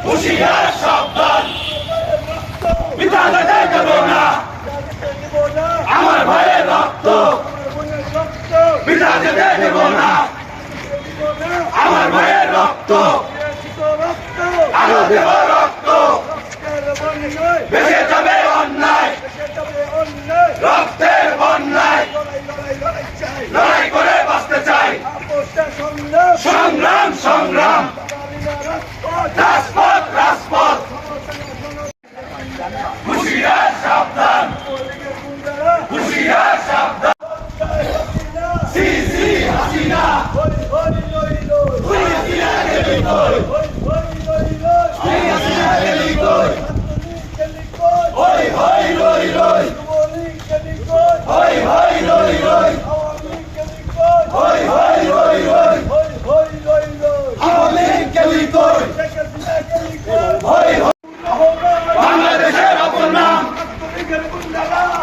হুঁশিয়ার সাবধান, পিতা যেতে দেব না আমার ভাইয়ের রক্ত, পিতা যেতে দেব না আমার ভাইয়ের রক্ত, আরো দেব রক্ত, বেঁচে যাবে অন্যায়, রক্তের বন্যায় লড়াই করে বাঁচতে চাই। সংগ্রাম সংগ্রাম, রাজপথ রাজপথ, হুঁশিয়ার সাবধান, হুঁশিয়ার সাবধান। সিসি হাসিনা, হাসিনা গেলি কই, হাসিনা গেলি কই, হই হই রই রই, হই হই রই রই, হই হই রই রই, আওয়ামী লীগ গেলি কই, হই হই। বাংলাদেশের অপর নাম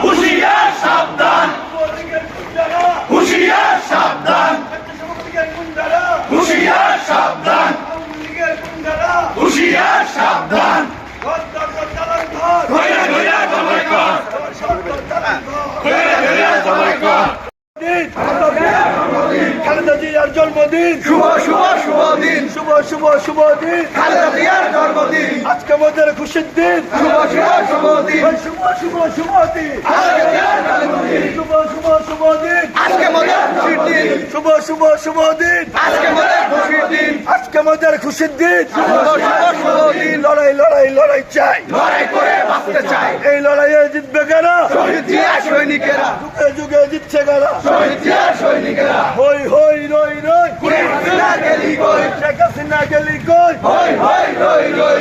হুঁশিয়ার সাবধান, হুঁশিয়ার সাবধান, হুঁশিয়ার সাবধান, হুঁশিয়ার সাবধান। ঘুরে ঘুরে জবাই কর, ঘুরে ঘুরে জবাই কর। খালেদা জিয়ার জন্মদিন, শুভ শুভ শুভ দিন, শুভ শুভ শুভ দিন, খালেদা জিয়ার জন্মদিন, আজকে আমাদের খুশির দিন, শুভ শুভ শুভ দিন, শুভ শুভ শুভ দিন, খালেদা জিয়ার জন্মদিন, শুভ শুভ শুভ দিন, আজকে আমাদের খুশির দিন, শুভ শুভ শুভ দিন, আজকে আমাদের খুশির দিন, আজকে আমাদের খুশির দিন। শুভ শুভ শুভ দিন। লড়াই লড়াই লড়াই চাই, লড়াই করে বাঁচতে চাই, এই লড়াইয়ে জিতবে কারা? শহীদ জিয়া সৈনিকেরা, যুগে যুগে জিতছে কারা? শহীদ জিয়া সৈনিকেরা। হই হই রই রই, শেখ হাসিনা গেলি কই, শেখ হাসিনা গেলি কই, হই হই রই রই,